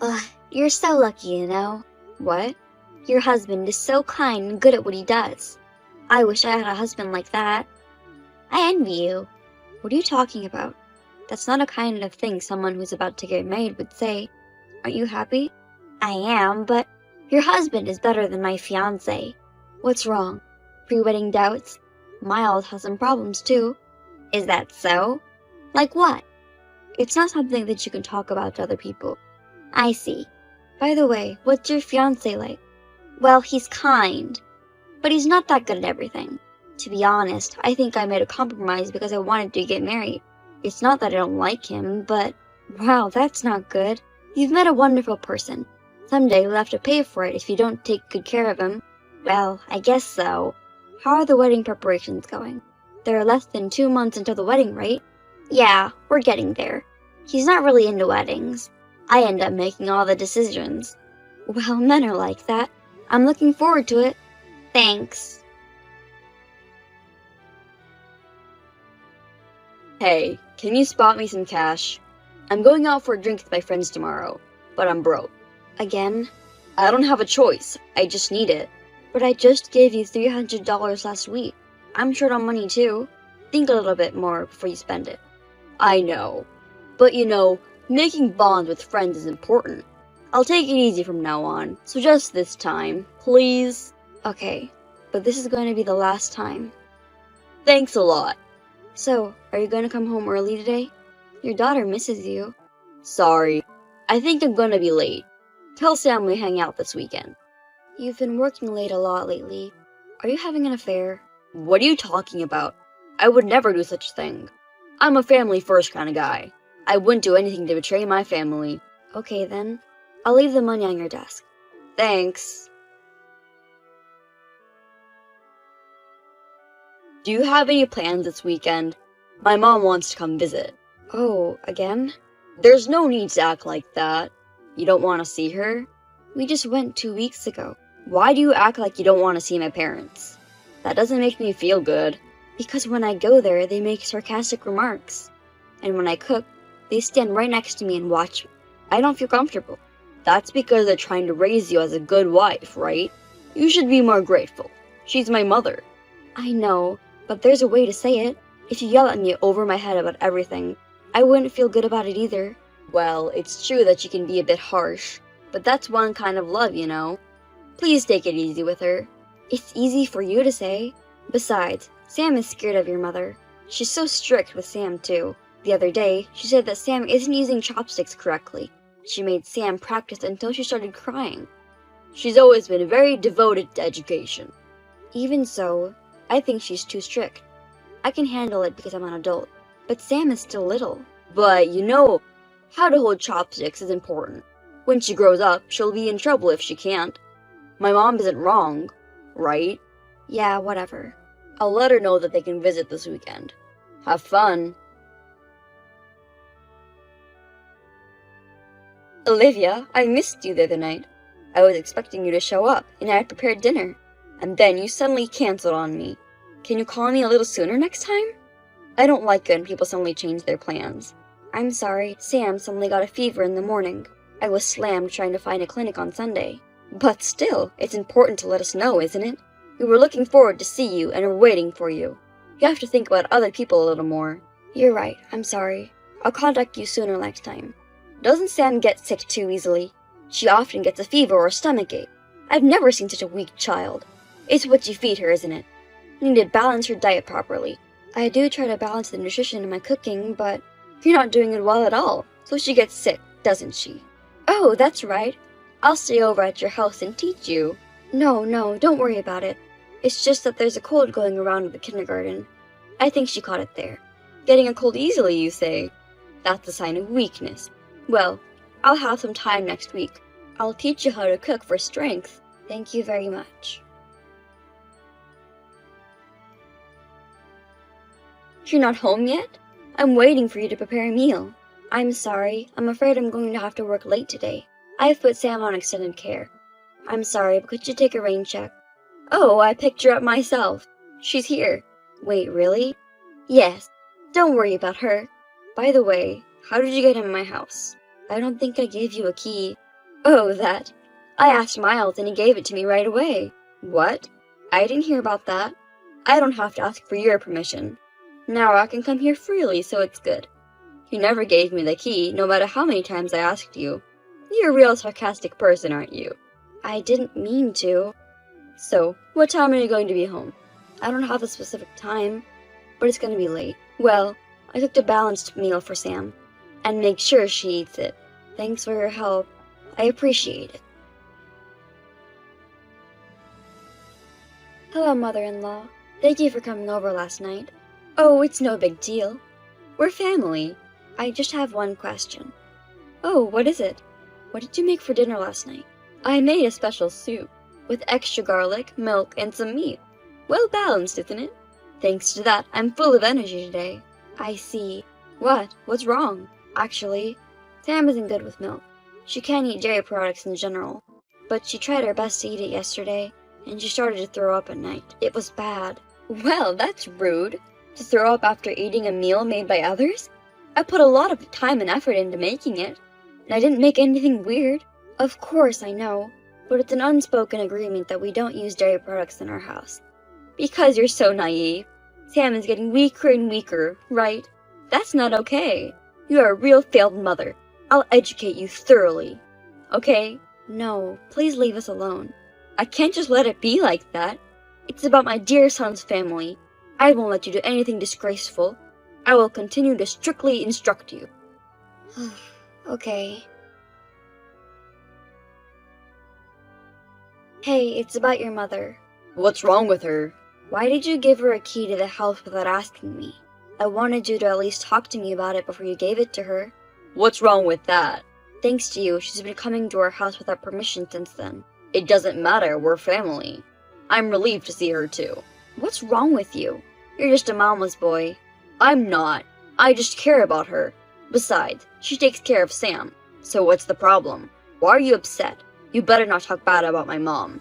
Ugh, you're so lucky, you know. What? Your husband is so kind and good at what he does. I wish I had a husband like that. I envy you. What are you talking about? That's not a kind of thing someone who's about to get married would say. Aren't you happy? I am, but your husband is better than my fiancé. What's wrong? Pre-wedding doubts? Miles has some problems too. Is that so? Like what? It's not something that you can talk about to other people. I see. By the way, what's your fiancé like? Well, he's kind, but he's not that good at everything. To be honest, I think I made a compromise because I wanted to get married. It's not that I don't like him, but wow, that's not good. You've met a wonderful person. Someday you'll have to pay for it if you don't take good care of him. Well, I guess so. How are the wedding preparations going? There are less than 2 months until the wedding, right? Yeah, we're getting there. He's not really into weddings. I end up making all the decisions. Well, men are like that. I'm looking forward to it. Thanks. Hey, can you spot me some cash? I'm going out for a drink with my friends tomorrow, but I'm broke. Again? I don't have a choice. I just need it. But I just gave you $300 last week. I'm short on money too. Think a little bit more before you spend it. I know. But you know, making bonds with friends is important. I'll take it easy from now on, so just this time, please? Okay, but this is going to be the last time. Thanks a lot. So, are you going to come home early today? Your daughter misses you. Sorry. I think I'm going to be late. Tell Sam we hang out this weekend. You've been working late a lot lately. Are you having an affair? What are you talking about? I would never do such a thing. I'm a family-first kind of guy. I wouldn't do anything to betray my family. Okay then. I'll leave the money on your desk. Thanks. Do you have any plans this weekend? My mom wants to come visit. Oh, again? There's no need to act like that. You don't want to see her? We just went 2 weeks ago. Why do you act like you don't want to see my parents? That doesn't make me feel good. Because when I go there, they make sarcastic remarks. And when I cook, they stand right next to me and watch me. I don't feel comfortable. That's because they're trying to raise you as a good wife, right? You should be more grateful. She's my mother. I know, but there's a way to say it. If you yell at me over my head about everything, I wouldn't feel good about it either. Well, it's true that you can be a bit harsh, but that's one kind of love, you know. Please take it easy with her. It's easy for you to say. Besides, Sam is scared of your mother. She's so strict with Sam, too. The other day, she said that Sam isn't using chopsticks correctly. She made Sam practice until she started crying. She's always been very devoted to education. Even so, I think she's too strict. I can handle it because I'm an adult, but Sam is still little. But, you know, how to hold chopsticks is important. When she grows up, she'll be in trouble if she can't. My mom isn't wrong, right? Yeah, whatever. I'll let her know that they can visit this weekend. Have fun. Olivia, I missed you the other night. I was expecting you to show up, and I had prepared dinner. And then you suddenly canceled on me. Can you call me a little sooner next time? I don't like it when people suddenly change their plans. I'm sorry, Sam suddenly got a fever in the morning. I was slammed trying to find a clinic on Sunday. But still, it's important to let us know, isn't it? We were looking forward to see you and were waiting for you. You have to think about other people a little more. You're right, I'm sorry. I'll contact you sooner next time. Doesn't Sam get sick too easily? She often gets a fever or a stomachache. I've never seen such a weak child. It's what you feed her, isn't it? You need to balance her diet properly. I do try to balance the nutrition in my cooking, but you're not doing it well at all, so she gets sick, doesn't she? Oh, that's right. I'll stay over at your house and teach you. No, don't worry about it. It's just that there's a cold going around at the kindergarten. I think she caught it there. Getting a cold easily, you say? That's a sign of weakness. Well, I'll have some time next week. I'll teach you how to cook for strength. Thank you very much. You're not home yet? I'm waiting for you to prepare a meal. I'm sorry. I'm afraid I'm going to have to work late today. I've put Sam on extended care. I'm sorry, but could you take a rain check? Oh, I picked her up myself. She's here. Wait, really? Yes. Don't worry about her. By the way, how did you get in my house? I don't think I gave you a key. Oh, that. I asked Miles and he gave it to me right away. What? I didn't hear about that. I don't have to ask for your permission. Now I can come here freely, so it's good. You never gave me the key, no matter how many times I asked you. You're a real sarcastic person, aren't you? I didn't mean to. So, what time are you going to be home? I don't have a specific time, but it's gonna be late. Well, I cooked a balanced meal for Sam, and make sure she eats it. Thanks for your help. I appreciate it. Hello, mother-in-law. Thank you for coming over last night. Oh, it's no big deal. We're family. I just have one question. Oh, what is it? What did you make for dinner last night? I made a special soup with extra garlic, milk, and some meat. Well balanced, isn't it? Thanks to that, I'm full of energy today. I see. What? What's wrong? Actually, Sam isn't good with milk. She can't eat dairy products in general, but she tried her best to eat it yesterday, and she started to throw up at night. It was bad. Well, that's rude. To throw up after eating a meal made by others? I put a lot of time and effort into making it, and I didn't make anything weird. Of course, I know, but it's an unspoken agreement that we don't use dairy products in our house. Because you're so naive. Sam is getting weaker and weaker, right? That's not okay. You are a real failed mother. I'll educate you thoroughly. Okay? No, please leave us alone. I can't just let it be like that. It's about my dear son's family. I won't let you do anything disgraceful. I will continue to strictly instruct you. Okay. Hey, it's about your mother. What's wrong with her? Why did you give her a key to the house without asking me? I wanted you to at least talk to me about it before you gave it to her. What's wrong with that? Thanks to you, she's been coming to our house without permission since then. It doesn't matter, we're family. I'm relieved to see her too. What's wrong with you? You're just a mama's boy. I'm not. I just care about her. Besides, she takes care of Sam. So what's the problem? Why are you upset? You better not talk bad about my mom.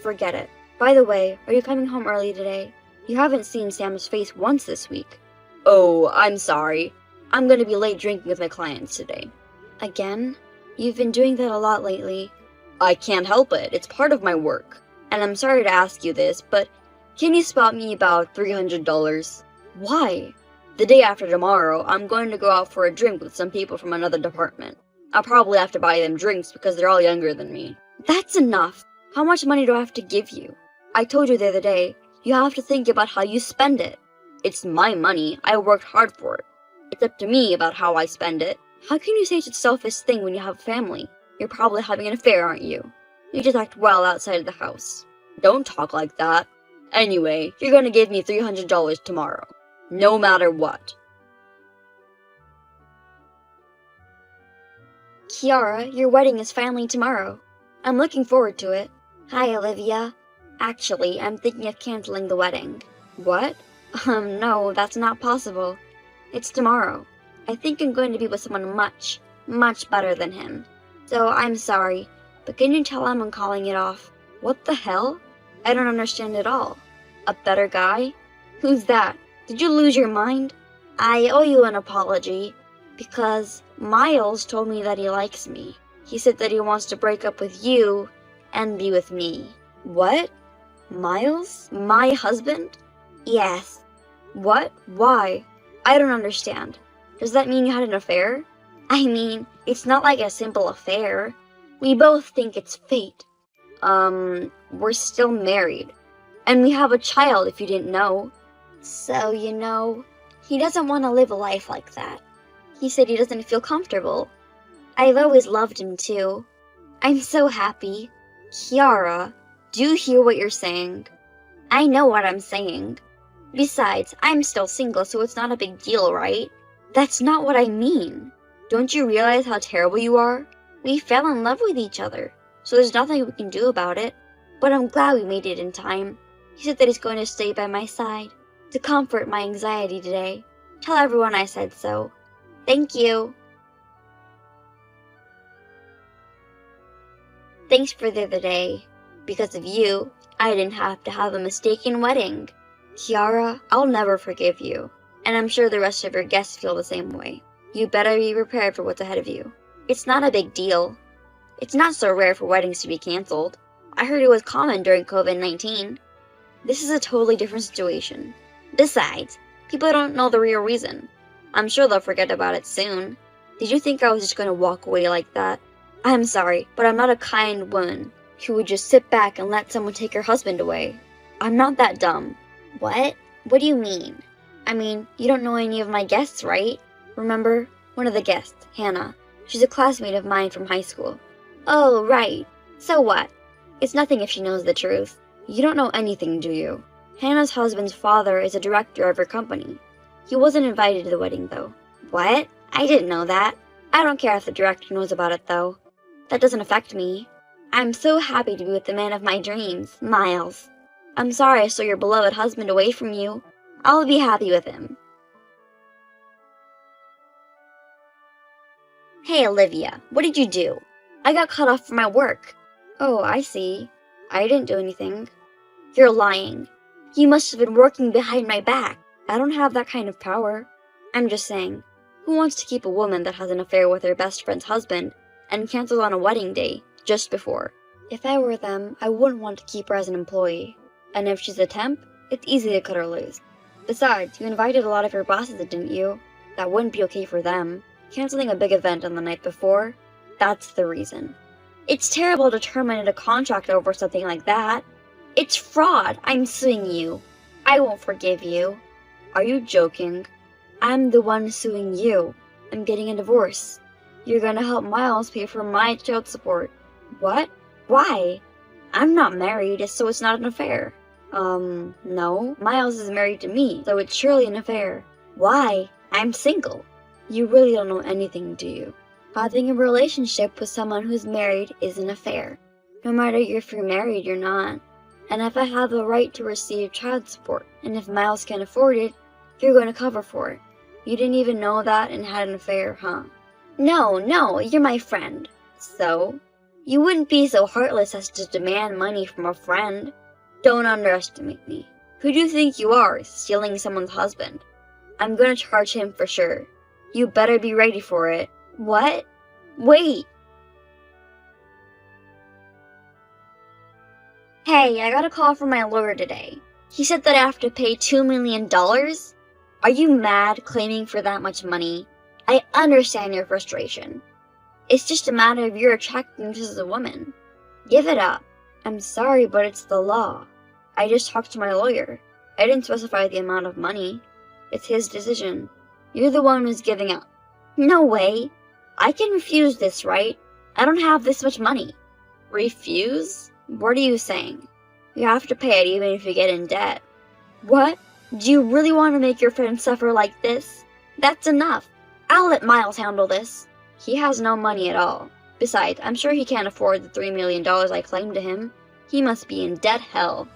Forget it. By the way, are you coming home early today? You haven't seen Sam's face once this week. Oh, I'm sorry. I'm gonna be late drinking with my clients today. Again? You've been doing that a lot lately. I can't help it. It's part of my work. And I'm sorry to ask you this, but can you spot me about $300? Why? The day after tomorrow, I'm going to go out for a drink with some people from another department. I'll probably have to buy them drinks because they're all younger than me. That's enough. How much money do I have to give you? I told you the other day, you have to think about how you spend it. It's my money. I worked hard for it. It's up to me about how I spend it. How can you say such a selfish thing when you have a family? You're probably having an affair, aren't you? You just act well outside of the house. Don't talk like that. Anyway, you're gonna give me $300 tomorrow. No matter what. Kiara, your wedding is finally tomorrow. I'm looking forward to it. Hi, Olivia. Actually, I'm thinking of canceling the wedding. What? No, that's not possible. It's tomorrow. I think I'm going to be with someone much, much better than him. So I'm sorry, but can you tell him I'm calling it off? What the hell? I don't understand at all. A better guy? Who's that? Did you lose your mind? I owe you an apology, because Miles told me that he likes me. He said that he wants to break up with you and be with me. What? Miles? My husband? Yes. What? Why? I don't understand. Does that mean you had an affair? I mean, it's not like a simple affair. We both think it's fate. We're still married. And we have a child, if you didn't know. So, he doesn't want to live a life like that. He said he doesn't feel comfortable. I've always loved him too. I'm so happy. Kiara, do you hear what you're saying? I know what I'm saying. Besides, I'm still single, so it's not a big deal, right? That's not what I mean. Don't you realize how terrible you are? We fell in love with each other, so there's nothing we can do about it. But I'm glad we made it in time. He said that he's going to stay by my side to comfort my anxiety today. Tell everyone I said so. Thank you. Thanks for the other day. Because of you, I didn't have to have a mistaken wedding. Kiara, I'll never forgive you. And I'm sure the rest of your guests feel the same way. You better be prepared for what's ahead of you. It's not a big deal. It's not so rare for weddings to be canceled. I heard it was common during COVID-19. This is a totally different situation. Besides, people don't know the real reason. I'm sure they'll forget about it soon. Did you think I was just going to walk away like that? I'm sorry, but I'm not a kind woman who would just sit back and let someone take her husband away. I'm not that dumb. What? What do you mean? I mean, you don't know any of my guests, right? Remember? One of the guests, Hannah. She's a classmate of mine from high school. Oh, right. So what? It's nothing if she knows the truth. You don't know anything, do you? Hannah's husband's father is a director of her company. He wasn't invited to the wedding, though. What? I didn't know that. I don't care if the director knows about it, though. That doesn't affect me. I'm so happy to be with the man of my dreams, Miles. I'm sorry I stole your beloved husband away from you. I'll be happy with him. Hey, Olivia, what did you do? I got cut off from my work. Oh, I see. I didn't do anything. You're lying. You must have been working behind my back. I don't have that kind of power. I'm just saying, who wants to keep a woman that has an affair with her best friend's husband and cancels on a wedding day just before? If I were them, I wouldn't want to keep her as an employee. And if she's a temp, it's easy to cut her loose. Besides, you invited a lot of your bosses, didn't you? That wouldn't be okay for them. Canceling a big event on the night before? That's the reason. It's terrible to terminate a contract over something like that. It's fraud. I'm suing you. I won't forgive you. Are you joking? I'm the one suing you. I'm getting a divorce. You're gonna help Miles pay for my child support. What? Why? I'm not married, so it's not an affair. No. Miles is married to me, so it's surely an affair. Why? I'm single. You really don't know anything, do you? Having a relationship with someone who's married is an affair. No matter if you're married or not. And if I have a right to receive child support, and if Miles can afford it, you're going to cover for it. You didn't even know that and had an affair, huh? No, you're my friend. So? You wouldn't be so heartless as to demand money from a friend. Don't underestimate me. Who do you think you are, stealing someone's husband? I'm gonna charge him for sure. You better be ready for it. What? Wait! Hey, I got a call from my lawyer today. He said that I have to pay $2 million? Are you mad claiming for that much money? I understand your frustration. It's just a matter of your attractiveness as a woman. Give it up. I'm sorry, but it's the law. I just talked to my lawyer. I didn't specify the amount of money. It's his decision. You're the one who's giving up. No way. I can refuse this, right? I don't have this much money. Refuse? What are you saying? You have to pay it even if you get in debt. What? Do you really want to make your friend suffer like this? That's enough. I'll let Miles handle this. He has no money at all. Besides, I'm sure he can't afford the $3 million I claimed to him. He must be in debt hell.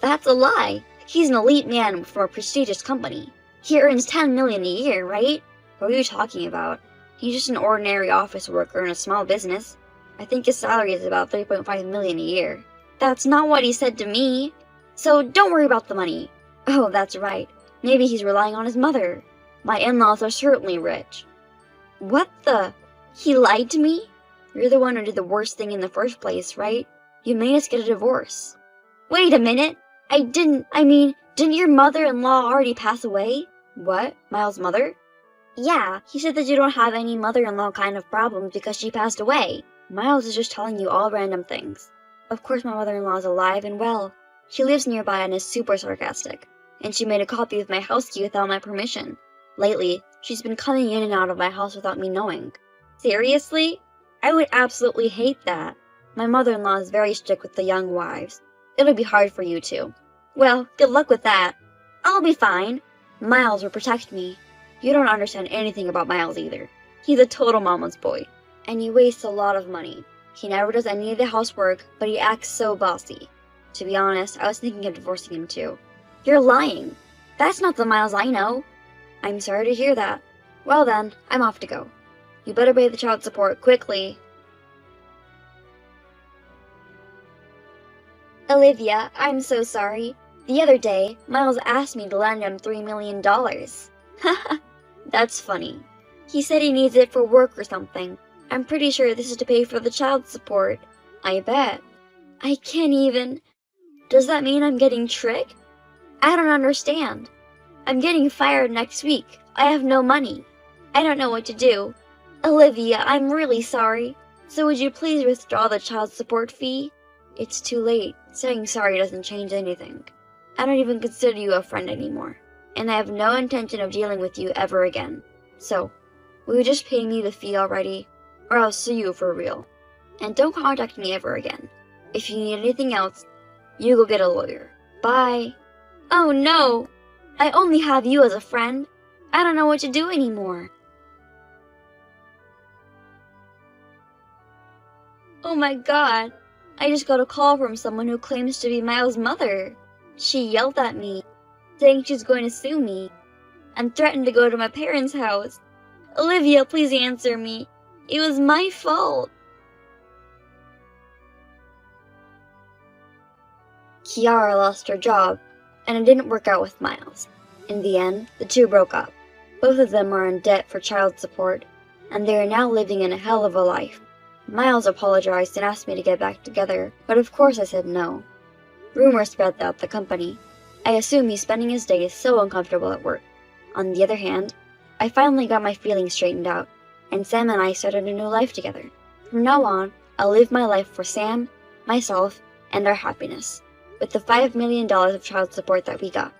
That's a lie. He's an elite man from a prestigious company. He earns $10 million a year, right? What are you talking about? He's just an ordinary office worker in a small business. I think his salary is about $3.5 million a year. That's not what he said to me. So don't worry about the money. Oh, that's right. Maybe he's relying on his mother. My in-laws are certainly rich. What the? He lied to me? You're the one who did the worst thing in the first place, right? You made us get a divorce. Wait a minute. Didn't your mother-in-law already pass away? What? Miles' mother? Yeah, he said that you don't have any mother-in-law kind of problems because she passed away. Miles is just telling you all random things. Of course my mother-in-law is alive and well. She lives nearby and is super sarcastic. And she made a copy of my house key without my permission. Lately, she's been coming in and out of my house without me knowing. Seriously? I would absolutely hate that. My mother-in-law is very strict with the young wives. It'll be hard for you too. Well, good luck with that. I'll be fine. Miles will protect me. You don't understand anything about Miles either. He's a total mama's boy. And he wastes a lot of money. He never does any of the housework, but he acts so bossy. To be honest, I was thinking of divorcing him too. You're lying. That's not the Miles I know. I'm sorry to hear that. Well then, I'm off to go. You better pay the child support quickly. Olivia, I'm so sorry. The other day, Miles asked me to lend him $3 million. Haha, that's funny. He said he needs it for work or something. I'm pretty sure this is to pay for the child support. I bet. I can't even. Does that mean I'm getting tricked? I don't understand. I'm getting fired next week. I have no money. I don't know what to do. Olivia, I'm really sorry. So would you please withdraw the child support fee? It's too late. Saying sorry doesn't change anything. I don't even consider you a friend anymore, and I have no intention of dealing with you ever again. So, will you just pay me the fee already, or I'll sue you for real. And don't contact me ever again. If you need anything else, you go get a lawyer. Bye. Oh no! I only have you as a friend. I don't know what to do anymore. Oh my god! I just got a call from someone who claims to be Miles' mother. She yelled at me, saying she's going to sue me, and threatened to go to my parents' house. Olivia, please answer me. It was my fault. Kiara lost her job, and it didn't work out with Miles. In the end, the two broke up. Both of them are in debt for child support, and they are now living in a hell of a life. Miles apologized and asked me to get back together, but of course I said no. Rumors spread throughout the company. I assume he's spending his days so uncomfortable at work. On the other hand, I finally got my feelings straightened out, and Sam and I started a new life together. From now on, I'll live my life for Sam, myself, and our happiness, with the $5 million of child support that we got.